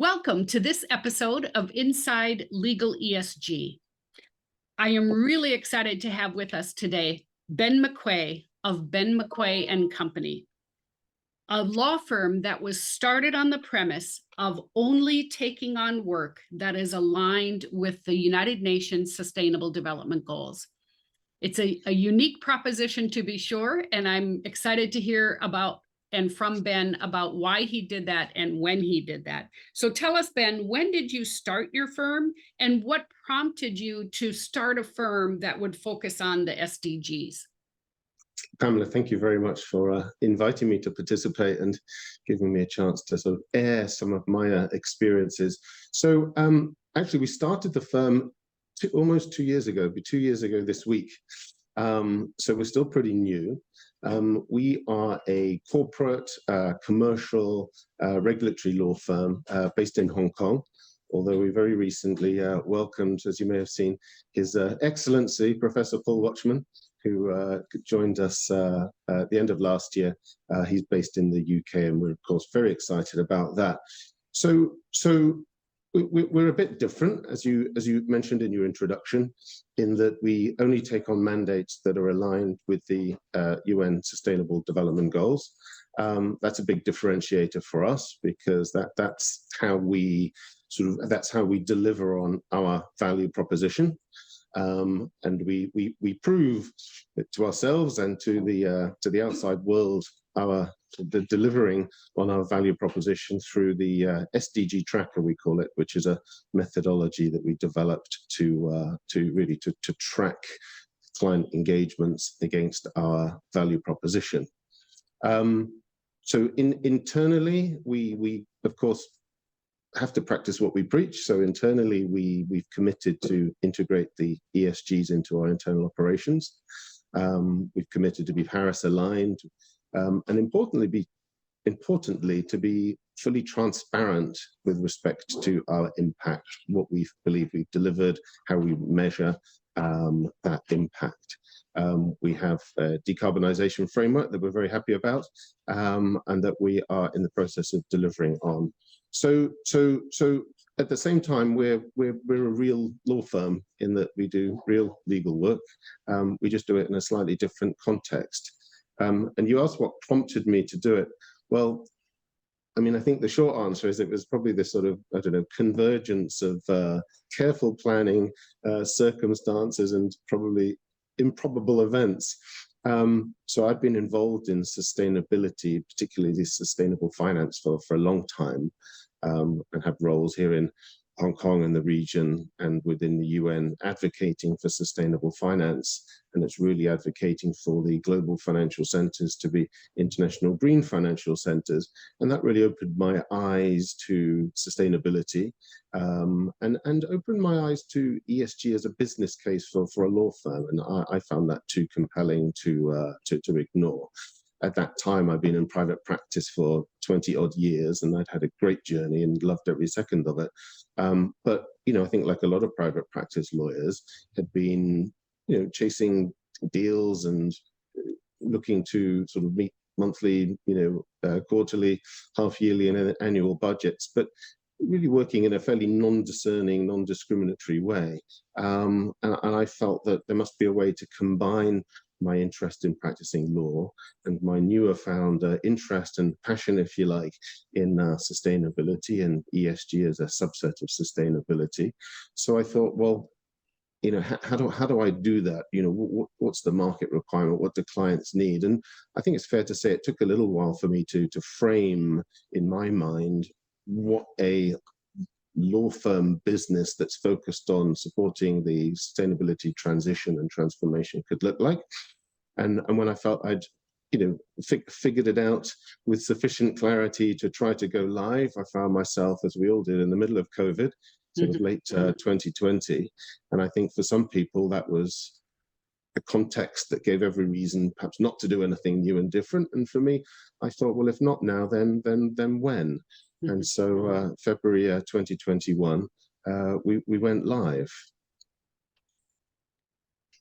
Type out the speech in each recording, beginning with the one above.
Welcome to this episode of Inside Legal ESG. I am really excited to have with us today Ben McQuhae of Ben McQuhae and Company, a law firm that was started on the premise of only taking on work that is aligned with the United Nations Sustainable Development Goals. It's a unique proposition, to be sure, and I'm excited to hear about and from Ben about why he did that and when he did that. So tell us, Ben, when did you start your firm and what prompted you to start a firm that would focus on the SDGs? Pamela, thank you very much for inviting me to participate and giving me a chance to sort of air some of my experiences. So actually, we started the firm almost 2 years ago, it'll be 2 years ago this week. So we're still pretty new. We are a corporate, commercial, regulatory law firm based in Hong Kong, although we very recently welcomed, as you may have seen, His Excellency, Professor Paul Watchman, who joined us at the end of last year. He's based in the UK, and we're, of course, very excited about that. So we're a bit different, as you mentioned in your introduction, in that we only take on mandates that are aligned with the UN Sustainable Development Goals. That's a big differentiator for us because that's how we deliver on our value proposition. And we prove it to ourselves and to the outside world the delivering on our value proposition through the SDG tracker, we call it, which is a methodology that we developed to track client engagements against our value proposition. So internally, we of course have to practice what we preach. So internally, we've committed to integrate the ESGs into our internal operations. We've committed to be Paris aligned, and importantly, to be fully transparent with respect to our impact, what we believe we've delivered, how we measure that impact. We have a decarbonization framework that we're very happy about, and that we are in the process of delivering on. So at the same time, we're a real law firm in that we do real legal work. We just do it in a slightly different context. And you asked what prompted me to do it. Well, I mean, I think the short answer is it was probably this sort of, convergence of careful planning, circumstances, and probably improbable events. So I've been involved in sustainability, particularly sustainable finance, for a long time, and have roles here in Hong Kong and the region and within the UN advocating for sustainable finance. And it's really advocating for the global financial centers to be international green financial centers. And that really opened my eyes to sustainability, and opened my eyes to ESG as a business case for a law firm. And I found that too compelling to ignore. At that time, I'd been in private practice for 20 odd years, and I'd had a great journey and loved every second of it. But, I think like a lot of private practice lawyers had been, chasing deals and looking to sort of meet monthly, quarterly, half-yearly and annual budgets, but really working in a fairly non-discerning, non-discriminatory way. And I felt that there must be a way to combine my interest in practicing law and my newer found interest and passion, if you like, in sustainability and ESG as a subset of sustainability. So I thought, well, how do I do that? What's the market requirement? What do clients need? And I think it's fair to say it took a little while for me to frame in my mind what a law firm business that's focused on supporting the sustainability transition and transformation could look like. And when I felt I'd figured it out with sufficient clarity to try to go live, I found myself, as we all did, in the middle of COVID, sort of late 2020. And I think for some people that was a context that gave every reason perhaps not to do anything new and different. And for me, I thought, well, if not now, then when? And so February 2021, we went live.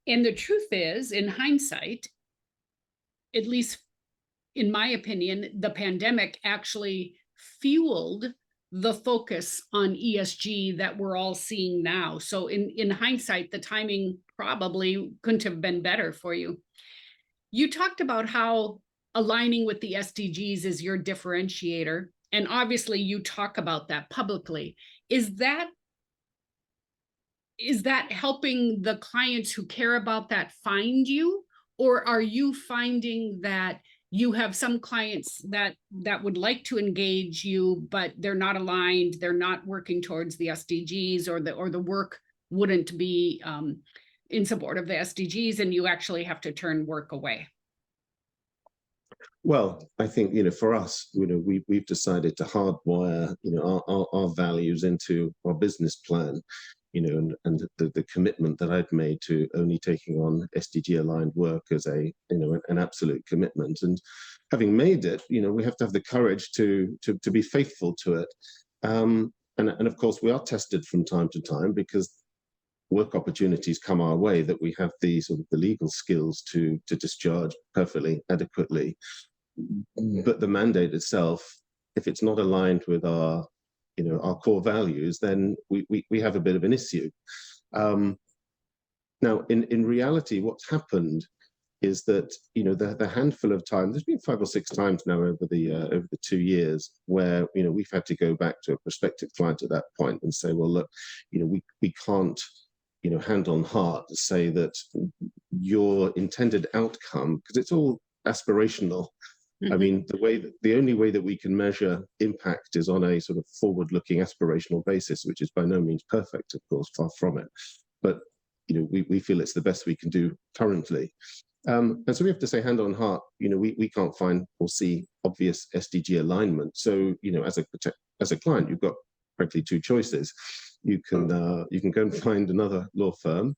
And the truth is, in hindsight, at least in my opinion, the pandemic actually fueled the focus on ESG that we're all seeing now. So in hindsight, the timing probably couldn't have been better for you. You talked about how aligning with the SDGs is your differentiator, and obviously you talk about that publicly. Is that helping the clients who care about that find you, or are you finding that you have some clients that would like to engage you, but they're not aligned, they're not working towards the SDGs, or the work wouldn't be in support of the SDGs, and you actually have to turn work away? Well, I think, for us, we've decided to hardwire, our values into our business plan, and the commitment that I've made to only taking on SDG aligned work as an absolute commitment. And having made it, we have to have the courage to be faithful to it. And of course, we are tested from time to time, because work opportunities come our way that we have the legal skills to discharge perfectly adequately. But the mandate itself, if it's not aligned with our core values, then we have a bit of an issue. Now, in reality, what's happened is that the handful of times, there's been 5 or 6 times now over the 2 years, where we've had to go back to a prospective client at that point and say, well, look, we can't hand on heart say that your intended outcome, because it's all aspirational. I mean, the only way that we can measure impact is on a sort of forward-looking aspirational basis, which is by no means perfect, of course, far from it. But we feel it's the best we can do currently. And so we have to say, hand on heart, we can't find or see obvious SDG alignment. So as a client, you've got frankly 2 choices. You can go and find another law firm,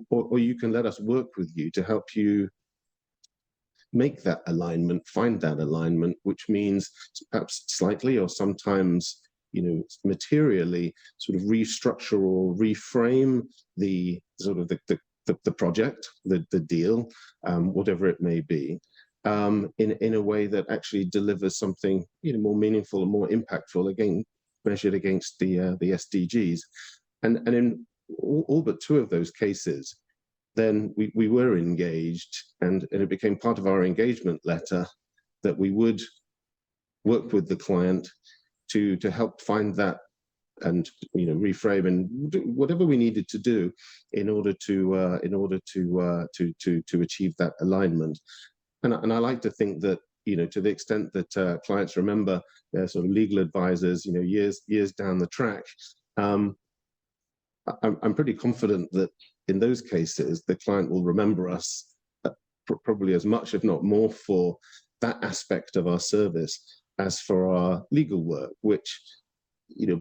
or you can let us work with you to help you make that alignment, find that alignment, which means perhaps slightly or sometimes, materially sort of restructure or reframe the sort of the project, the deal, whatever it may be, in a way that actually delivers something more meaningful and more impactful, again measured against the SDGs. And in all but 2 of those cases, then we were engaged, and it became part of our engagement letter that we would work with the client to help find that and reframe and whatever we needed to do in order to achieve that alignment. And I like to think that to the extent that clients remember their sort of legal advisors years down the track, I'm pretty confident that in those cases, the client will remember us probably as much, if not more, for that aspect of our service as for our legal work, which,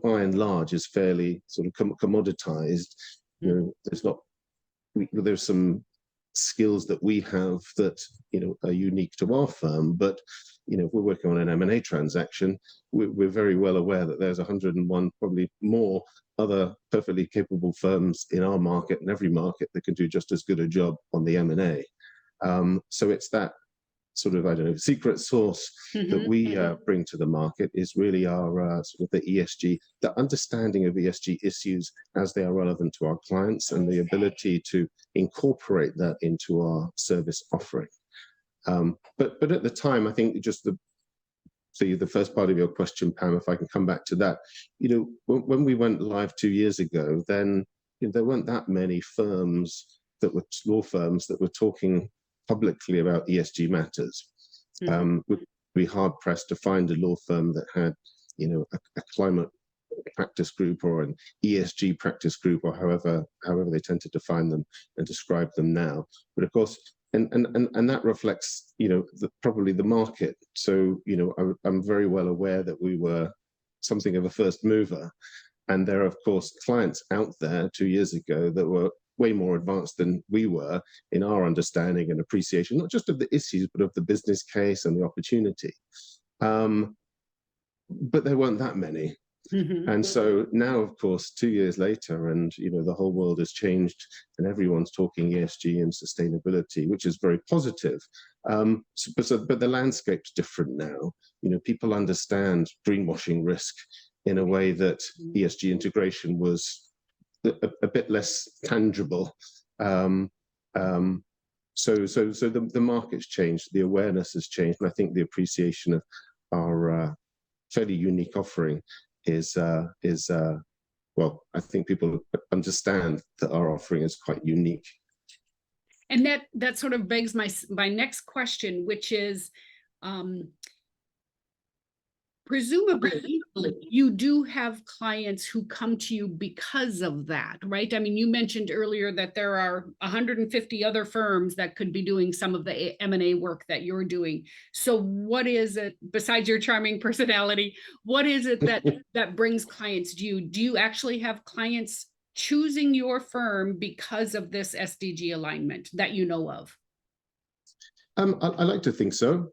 by and large, is fairly sort of commoditized. There's some skills that we have that are unique to our firm, but if we're working on an M&A transaction, we're very well aware that there's 101, probably more, other perfectly capable firms in our market and every market that can do just as good a job on the M&A. So it's that sort of, secret sauce that we bring to the market is really our sort of the ESG, the understanding of ESG issues as they are relevant to our clients, and the ability to incorporate that into our service offering. But at the time, I think just the first part of your question, Pam, if I can come back to that, when we went live 2 years ago, then there weren't that many law firms that were talking publicly about ESG matters. We'd be hard pressed to find a law firm that had, a climate practice group or an ESG practice group, or however they tend to define them and describe them now. But of course, and that reflects, probably the market. So, I'm very well aware that we were something of a first mover, and there are, of course, clients out there 2 years ago that were way more advanced than we were in our understanding and appreciation, not just of the issues, but of the business case and the opportunity. But there weren't that many. And so now, of course, 2 years later, and the whole world has changed, and everyone's talking ESG and sustainability, which is very positive. But the landscape's different now. People understand greenwashing risk. in a way that ESG integration was a bit less tangible. So the market's changed, the awareness has changed, and I think the appreciation of our fairly unique offering is well, I think people understand that our offering is quite unique. And that sort of begs my next question, which is, presumably you do have clients who come to you because of that, right? I mean, you mentioned earlier that there are 150 other firms that could be doing some of the M&A work that you're doing. So what is it, besides your charming personality, what is it that brings clients to you? Do you actually have clients choosing your firm because of this SDG alignment that you know of? I like to think so.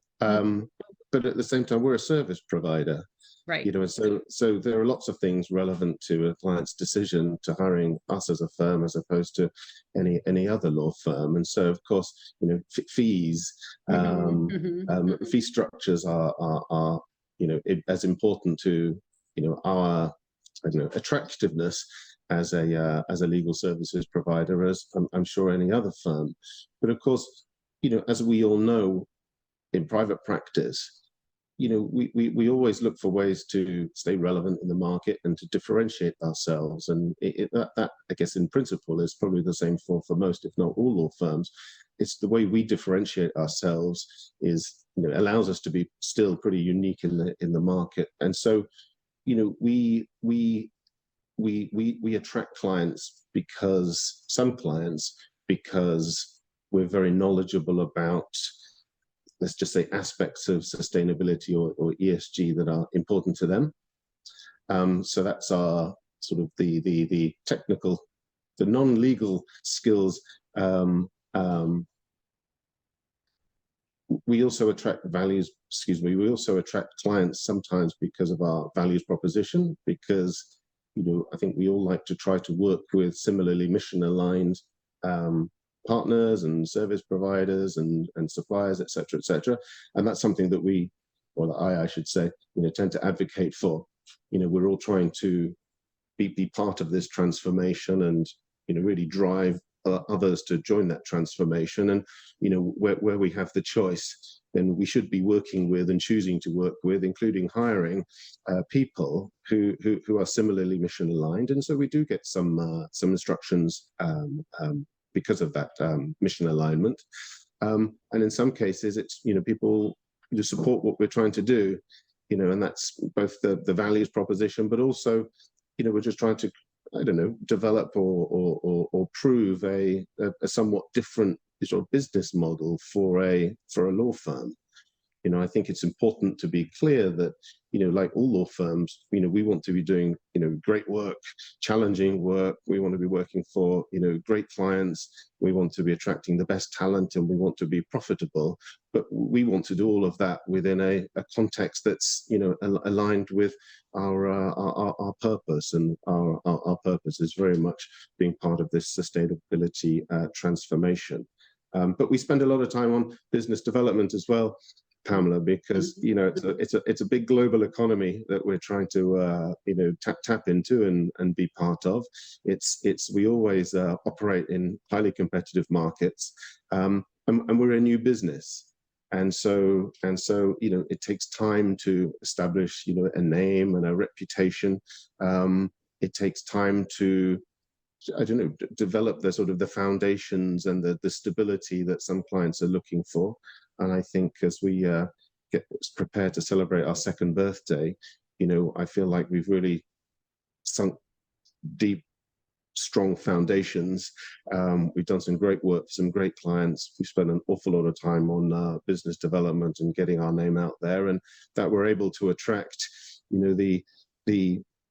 But at the same time, we're a service provider, right? You know, so there are lots of things relevant to a client's decision to hiring us as a firm as opposed to any other law firm. And so, of course, you know, fees, fee structures are you know, as important to, you know, our, I don't know, attractiveness as a legal services provider as I'm sure any other firm. But of course, you know, as we all know, in private practice, you know, we always look for ways to stay relevant in the market and to differentiate ourselves. And that, I guess, in principle, is probably the same for most, if not all, law firms. It's the way we differentiate ourselves is, you know, allows us to be still pretty unique in the market. And so, you know, we attract clients because we're very knowledgeable about, let's just say, aspects of sustainability or ESG that are important to them. So that's our sort of the technical, the non-legal skills. We also attract we also attract clients sometimes because of our values proposition, because, you know, I think we all like to try to work with similarly mission-aligned partners and service providers and suppliers, et cetera, and that's something that we, or that I should say, you know, tend to advocate for. You know, we're all trying to be part of this transformation and, you know, really drive others to join that transformation. And, you know, where we have the choice, then we should be working with and choosing to work with, including hiring people who are similarly mission aligned. And so we do get some instructions because of that mission alignment. And in some cases, it's, you know, people who support what we're trying to do, you know, and that's both the values proposition, but also, you know, we're just trying to, I don't know, develop or prove a somewhat different sort of business model for a law firm. You know, I think it's important to be clear that, you know, like all law firms, you know, we want to be doing, you know, great work, challenging work. We want to be working for, you know, great clients. We want to be attracting the best talent, and we want to be profitable. But we want to do all of that within a context that's, you know, aligned with our purpose, and our purpose is very much being part of this sustainability transformation. But we spend a lot of time on business development as well, Pamela, because, you know, it's a big global economy that we're trying to you know, tap into and be part of. We always operate in highly competitive markets, and we're a new business. And so, you know, it takes time to establish, you know, a name and a reputation. It takes time to, I don't know, develop the sort of the foundations and the stability that some clients are looking for. And I think as we get prepared to celebrate our second birthday, you know, I feel like we've really sunk deep, strong foundations. We've done some great work for some great clients. We spent an awful lot of time on business development and getting our name out there, and that we're able to attract, you know, the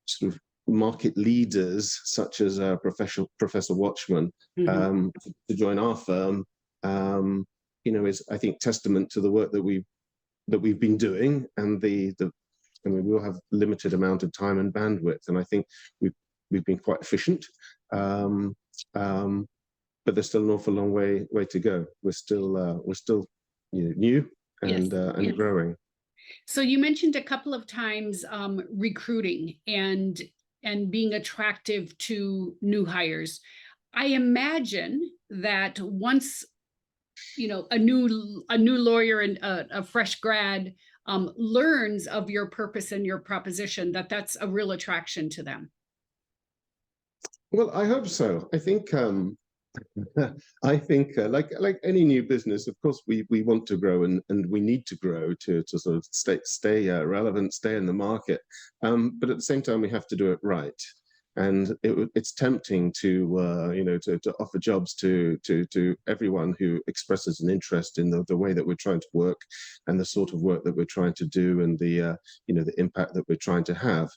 sort of market leaders such as Professor Watchman to join our firm. You know, is, I think, testament to the work that we've been doing, and I mean, we all have limited amount of time and bandwidth, and I think we've been quite efficient, but there's still an awful long way to go. We're still you know, new and growing. So you mentioned a couple of times recruiting and being attractive to new hires. I imagine that once a new lawyer and a fresh grad learns of your purpose and your proposition, that's a real attraction to them. Well, I hope so. I think I think like any new business, of course, we want to grow and we need to grow to sort of stay relevant, stay in the market. But at the same time, we have to do it right. And it's tempting to to offer jobs to everyone who expresses an interest in the way that we're trying to work and the sort of work that we're trying to do and the the impact that we're trying to have.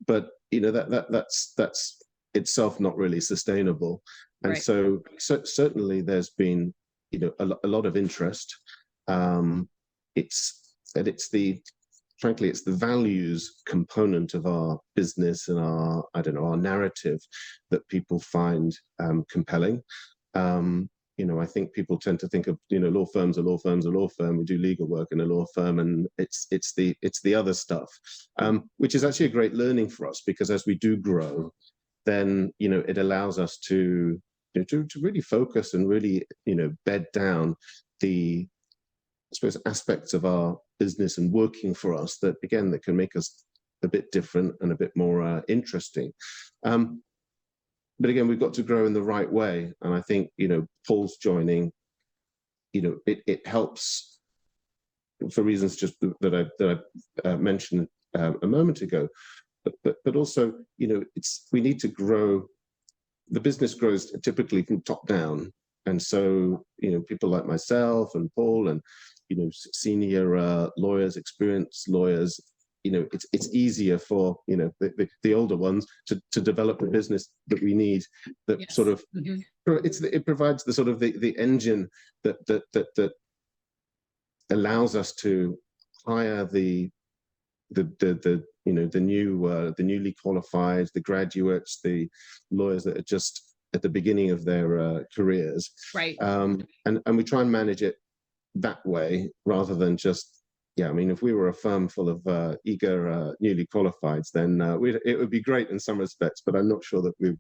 But that's itself not really sustainable. And Right. so certainly there's been, a lot of interest. It's frankly, it's the values component of our business and our narrative that people find compelling. I think people tend to think of, law firms are law firms, a law firm. We do legal work in a law firm, and it's the other stuff, which is actually a great learning for us because as we do grow, then it allows us to really focus and really bed down the, I suppose, aspects of our business and working for us that can make us a bit different and a bit more interesting. But again, we've got to grow in the right way, and I think Paul's joining. It helps for reasons just that I mentioned a moment ago. But also, we need to grow. The business grows typically from top down, and so people like myself and Paul and senior lawyers, experienced lawyers. It's easier for the older ones to develop the business that we need. That Yes. sort of Mhm. it provides the sort of the engine that allows us to hire the newly qualified, the graduates, the lawyers that are just at the beginning of their careers, Right. and we try and manage it that way rather than just. Yeah, I mean, if we were a firm full of eager newly qualifieds, then it would be great in some respects, but I'm not sure that we'd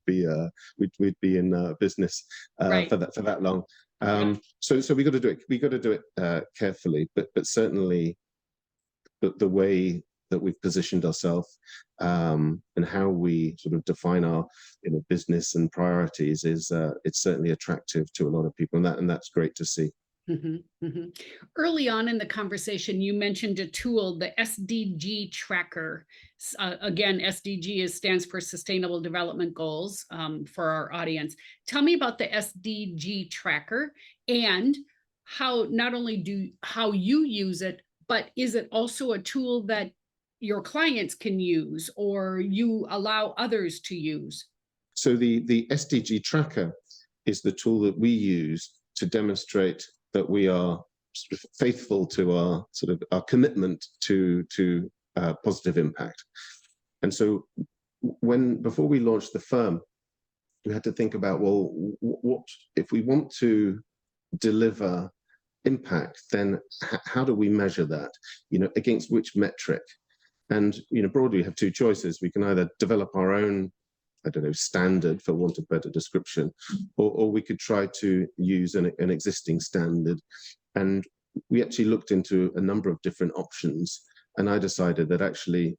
be in business Right. for that long. Yeah. So we got to do it. We got to do it carefully, but certainly the way that we've positioned ourselves and how we sort of define our business and priorities is it's certainly attractive to a lot of people, and that's great to see. Mhm, mhm. Early on in the conversation, you mentioned a tool, the SDG tracker. Again, SDG stands for Sustainable Development Goals for our audience. Tell me about the SDG tracker and how not only how you use it, but is it also a tool that your clients can use or you allow others to use? So the SDG tracker is the tool that we use to demonstrate that we are sort of faithful to our commitment to positive impact. And so before we launched the firm, we had to think about, well, what if we want to deliver impact, then how do we measure that? Against which metric? And broadly, we have two choices. We can either develop our own, I don't know, standard, for want of a better description, or we could try to use an existing standard. And we actually looked into a number of different options, and I decided that actually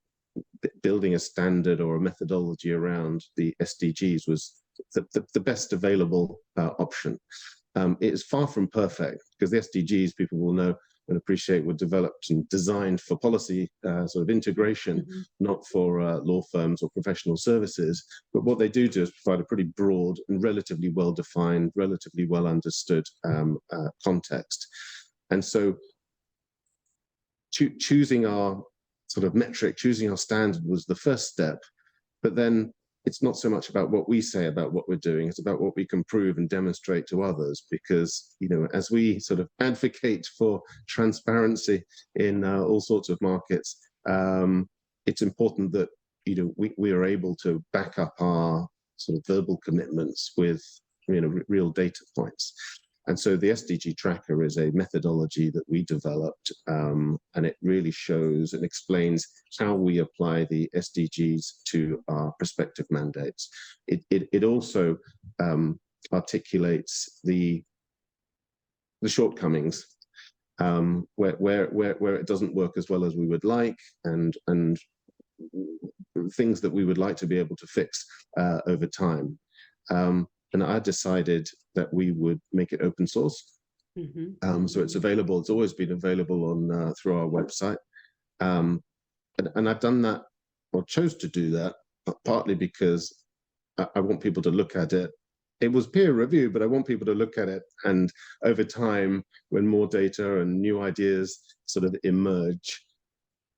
building a standard or a methodology around the SDGs was the best available option. It is far from perfect because the SDGs, people will know and appreciate, were developed and designed for policy sort of integration, not for law firms or professional services. But what they do is provide a pretty broad and relatively well-defined, relatively well-understood context. And so choosing our sort of metric, choosing our standard was the first step. But then it's not so much about what we say about what we're doing, it's about what we can prove and demonstrate to others. Because, as we sort of advocate for transparency in all sorts of markets, it's important that, we are able to back up our sort of verbal commitments with, real data points. And so the SDG tracker is a methodology that we developed, and it really shows and explains how we apply the SDGs to our prospective mandates. It also articulates the shortcomings, where it doesn't work as well as we would like, and things that we would like to be able to fix over time. And I decided that we would make it open source. So it's available. It's always been available on through our website. And I've done that, or chose to do that, partly because I want people to look at it. It was peer review, but I want people to look at it. And over time, when more data and new ideas sort of emerge,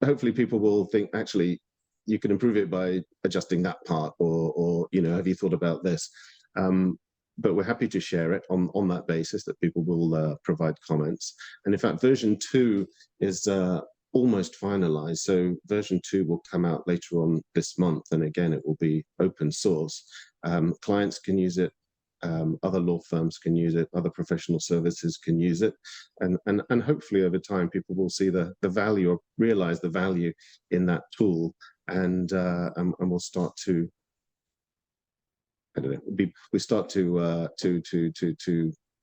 hopefully people will think, actually, you can improve it by adjusting that part, or have you thought about this? But we're happy to share it on that basis, that people will provide comments. And in fact, version 2 is almost finalized. So version 2 will come out later on this month. And again, it will be open source. Clients can use it. Other law firms can use it. Other professional services can use it. And hopefully over time, people will see the value, or realize the value in that tool. And we'll start to, I don't know, we start to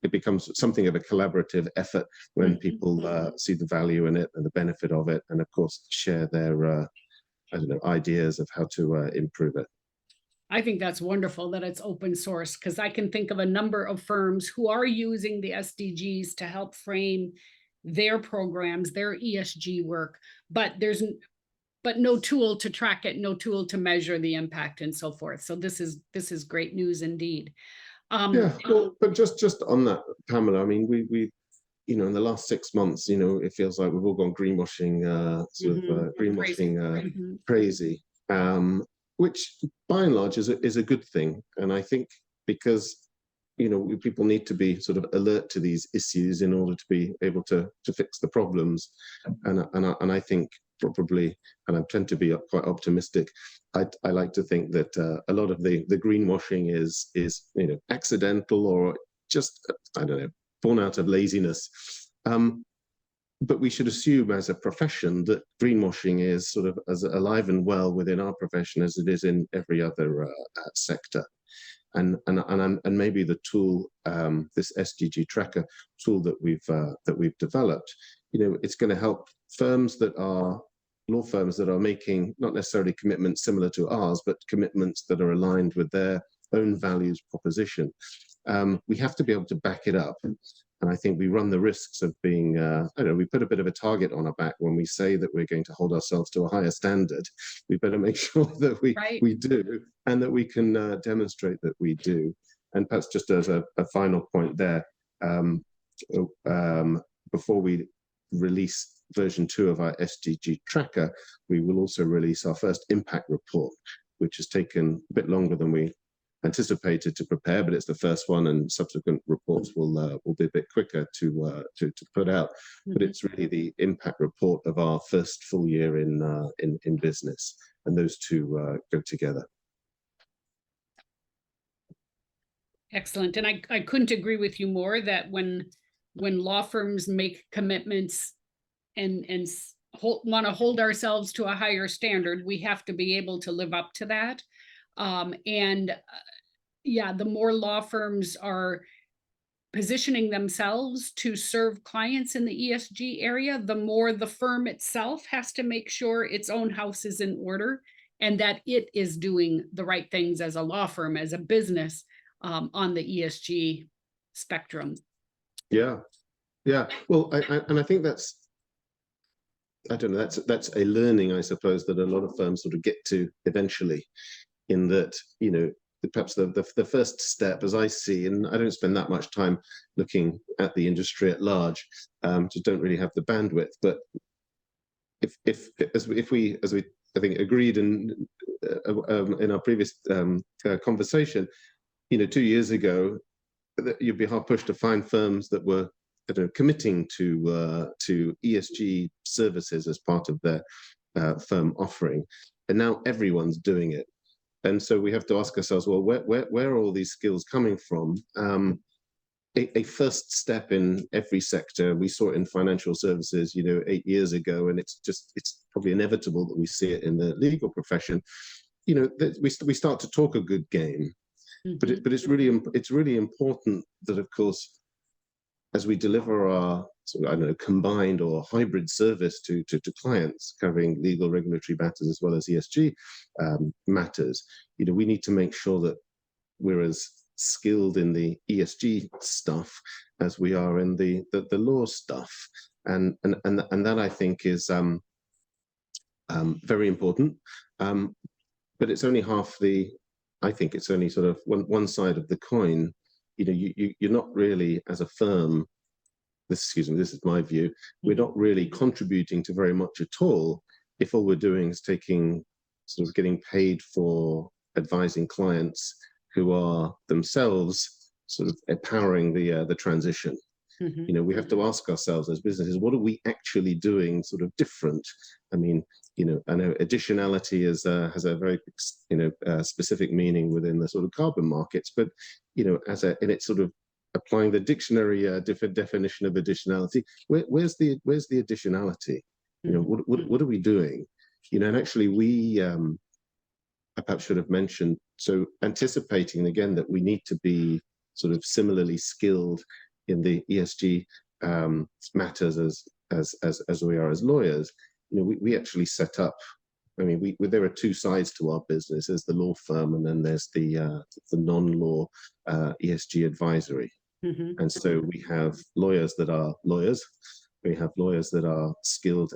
it becomes something of a collaborative effort when people see the value in it and the benefit of it, and of course share their ideas of how to improve it. I think that's wonderful that it's open source, because I can think of a number of firms who are using the SDGs to help frame their programs, their ESG work, but no tool to track it, no tool to measure the impact and so forth. So this is great news indeed. Yeah, well, but just on that, Pamela, I mean, we in the last 6 months, it feels like we've all gone greenwashing, crazy, which by and large is a good thing. And I think because people need to be sort of alert to these issues in order to be able to fix the problems. And I think probably, and I tend to be quite optimistic, I like to think that a lot of the greenwashing is accidental, or just, I don't know, born out of laziness. But we should assume as a profession that greenwashing is sort of as alive and well within our profession as it is in every other sector. And maybe the tool, this SDG tracker tool that we've developed, it's going to help law firms that are making not necessarily commitments similar to ours, but commitments that are aligned with their own values proposition. We have to be able to back it up. And I think we run the risks of being, we put a bit of a target on our back when we say that we're going to hold ourselves to a higher standard. We better make sure that we do, and that we can demonstrate that we do. And perhaps just as a final point there, before we release version 2 of our SDG tracker, we will also release our first impact report, which has taken a bit longer than we anticipated to prepare, but it's the first one, and subsequent reports will be a bit quicker to put out. But it's really the impact report of our first full year in business, and those two go together. Excellent. And I couldn't agree with you more that when law firms make commitments and want to hold ourselves to a higher standard, we have to be able to live up to that. The more law firms are positioning themselves to serve clients in the ESG area, the more the firm itself has to make sure its own house is in order, and that it is doing the right things as a law firm, as a business, on the ESG spectrum. Yeah. Well, I think that's, I don't know, that's a learning, I suppose, that a lot of firms sort of get to eventually, in that, perhaps the first step, as I see, and I don't spend that much time looking at the industry at large, just don't really have the bandwidth. But as we I think agreed in our previous conversation, 2 years ago, you'd be hard pushed to find firms that were committing to ESG services as part of their firm offering, and now everyone's doing it. And so we have to ask ourselves, well, where are all these skills coming from? a first step in every sector. We saw it in financial services, 8 years ago, and it's probably inevitable that we see it in the legal profession. That we start to talk a good game, but it's really important that, of course, as we deliver our combined or hybrid service to clients covering legal, regulatory matters as well as ESG matters, we need to make sure that we're as skilled in the ESG stuff as we are in the law stuff, and that I think is very important. But it's only I think it's only sort of one side of the coin. You're not really, as a firm, this is my view, we're not really contributing to very much at all if all we're doing is getting paid for advising clients who are themselves sort of empowering the transition. We have to ask ourselves as businesses, what are we actually doing sort of different? I mean, I know additionality has a very specific meaning within the sort of carbon markets, but in its sort of applying the dictionary different definition of additionality, where's the additionality? What are we doing? And actually I perhaps should have mentioned, so anticipating again that we need to be sort of similarly skilled in the ESG matters as we are as lawyers. We actually set up. I mean, there are two sides to our business. There's the law firm, and then there's the non-law ESG advisory. And so we have lawyers that are lawyers. We have lawyers that are skilled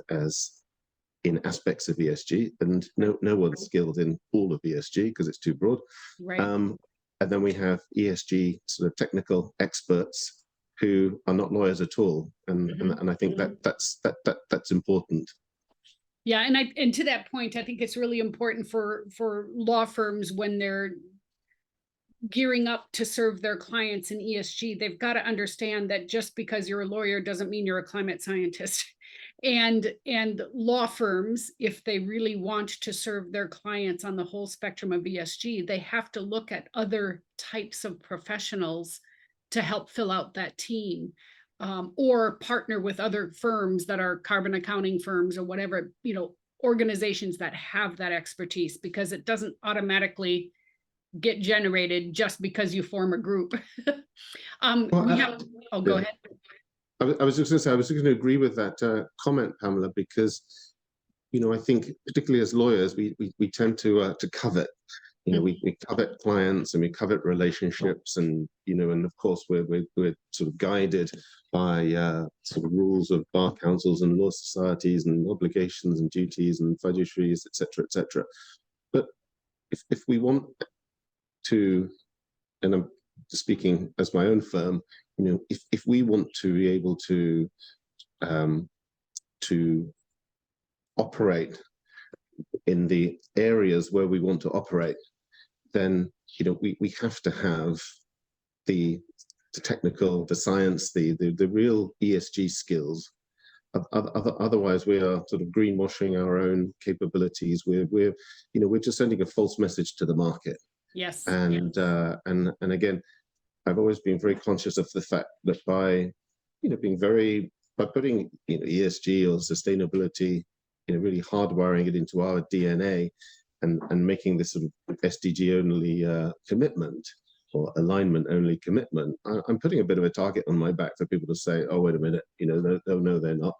in aspects of ESG, and no one's skilled in all of ESG because it's too broad. Right. And then we have ESG sort of technical experts who are not lawyers at all, and I think that's important. Yeah, and to that point, I think it's really important for law firms when they're gearing up to serve their clients in ESG, they've got to understand that just because you're a lawyer doesn't mean you're a climate scientist. And law firms, if they really want to serve their clients on the whole spectrum of ESG, they have to look at other types of professionals to help fill out that team, or partner with other firms that are carbon accounting firms or whatever, organizations that have that expertise, because it doesn't automatically get generated just because you form a group. Go ahead. I was just going to say, I was going to agree with that comment, Pamela, because I think particularly as lawyers, we tend to covet. We covet clients and we covet relationships, and and of course we're sort of guided by sort of rules of bar councils and law societies and obligations and duties and fiduciaries, etc., etc. But if we want to, and I'm speaking as my own firm, if we want to be able to operate in the areas where we want to operate, then we have to have the technical, the science, the real ESG skills. Otherwise, we are sort of greenwashing our own capabilities. We're just sending a false message to the market. Yes. And again, I've always been very conscious of the fact that by putting ESG or sustainability, really hardwiring it into our DNA, and making this sort of SDG only commitment or alignment only commitment, I'm putting a bit of a target on my back for people to say, oh, wait a minute, no, they're not.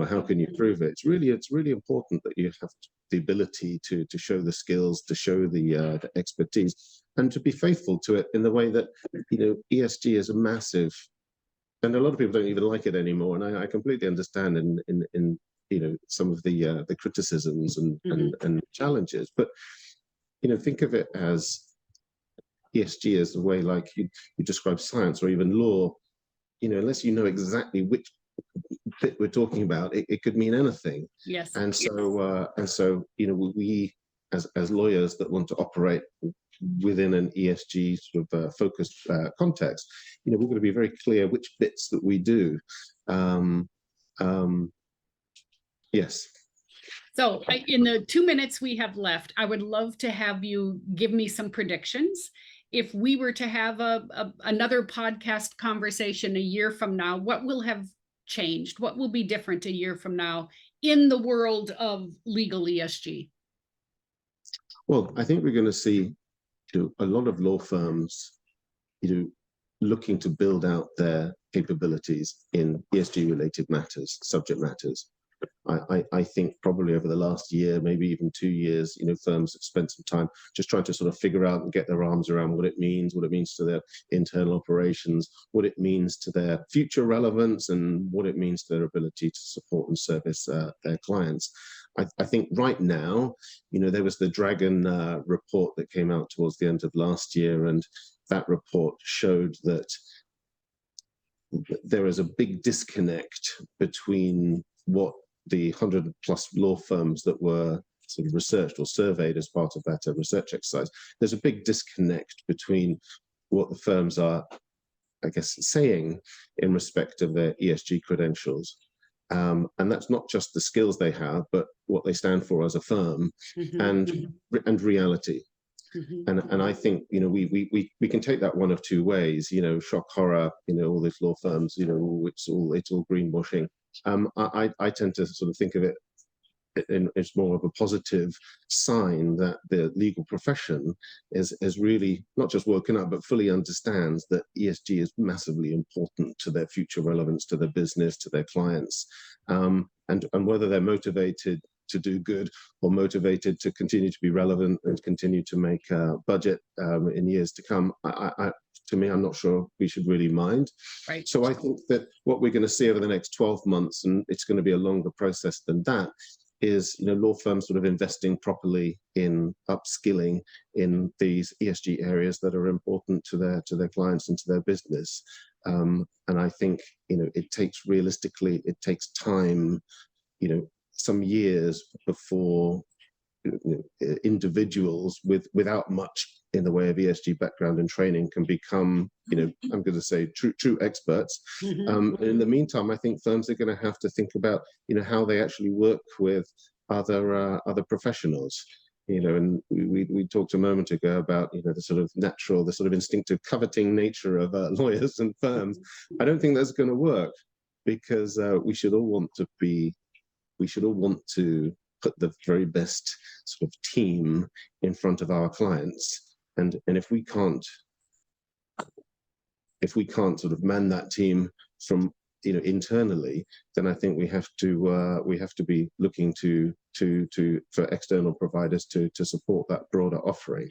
How can you prove it? It's really important that you have the ability to show the skills, to show the expertise, and to be faithful to it in the way that ESG is a massive, and a lot of people don't even like it anymore, and I completely understand in some of the criticisms and challenges, but think of it as ESG as the way, like you describe science or even law, unless you know exactly which bit we're talking about, it could mean anything. Yes. And so we as lawyers that want to operate within an ESG sort of focused context, we're going to be very clear which bits that we do. Yes. So in the 2 minutes we have left, I would love to have you give me some predictions if we were to have another podcast conversation a year from now, what will have changed? What will be different a year from now in the world of legal ESG? Well, I think we're going to see a lot of law firms looking to build out their capabilities in ESG related matters, subject matters. I think probably over the last year, maybe even 2 years, firms have spent some time just trying to sort of figure out and get their arms around what it means to their internal operations, what it means to their future relevance, and what it means to their ability to support and service their clients. I think right now, there was the Dragon report that came out towards the end of last year, and that report showed that there is a big disconnect between what the 100+ law firms that were sort of researched or surveyed as part of that research exercise. There's a big disconnect between what the firms are, I guess, saying in respect of their ESG credentials. And that's not just the skills they have, but what they stand for as a firm, and reality. And I think we can take that one of two ways. Shock horror. All these law firms. It's all greenwashing. I tend to sort of think of it as more of a positive sign that the legal profession is really not just woken up, but fully understands that ESG is massively important to their future relevance, to their business, to their clients, and whether they're motivated to do good or motivated to continue to be relevant and continue to make budget in years to come. To me, I'm not sure we should really mind. Right. So I think that what we're going to see over the next 12 months, and it's going to be a longer process than that, is law firms sort of investing properly in upskilling in these ESG areas that are important to their clients and to their business. And I think it takes time, some years before individuals without much in the way of ESG background and training can become, I'm going to say, true experts. In the meantime, I think firms are going to have to think about, how they actually work with other professionals. And we talked a moment ago about, the sort of instinctive coveting nature of lawyers and firms. I don't think that's going to work, because we should all want to put the very best sort of team in front of our clients. And if we can't sort of man that team from internally, then I think we have to be looking for external providers to support that broader offering.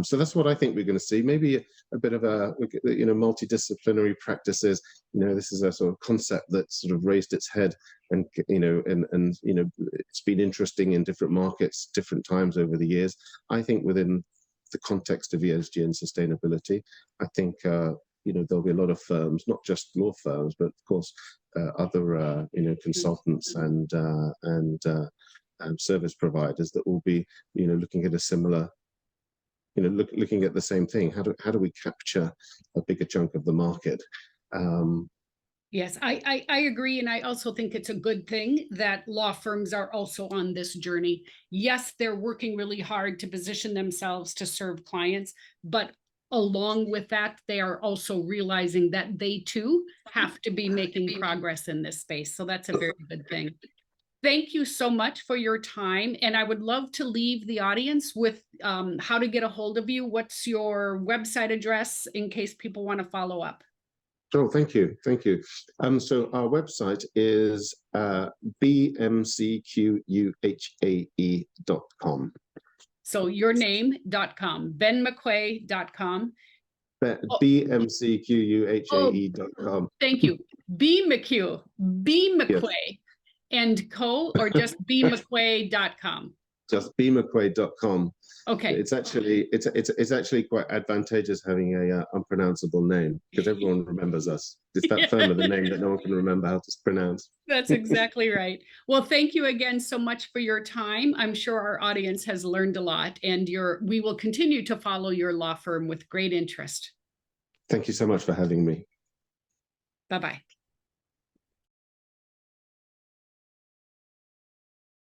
So that's what I think we're going to see. Maybe a bit of multidisciplinary practices. This is a sort of concept that sort of raised its head, and it's been interesting in different markets, different times over the years. I think within the context of ESG and sustainability, I think there'll be a lot of firms, not just law firms, but of course other consultants and service providers that will be looking at a similar, looking at the same thing. How do we capture a bigger chunk of the market? Yes, I agree. And I also think it's a good thing that law firms are also on this journey. Yes, they're working really hard to position themselves to serve clients, but along with that, they are also realizing that they too have to be making progress in this space. So that's a very good thing. Thank you so much for your time. And I would love to leave the audience with how to get a hold of you. What's your website address in case people want to follow up? Oh, thank you. So our website is bmcquhae.com. So your name.com, benmcquhae.com. bmcquhae.com. Thank you. B McQuhae, Yes. and co, or just bmcquhae.com? Just bmcquhae.com. Okay. It's actually quite advantageous having a unpronounceable name, because everyone remembers us. It's that firm of the name that no one can remember how to pronounce. That's exactly right. Well, thank you again so much for your time. I'm sure our audience has learned a lot, and we will continue to follow your law firm with great interest. Thank you so much for having me. Bye-bye.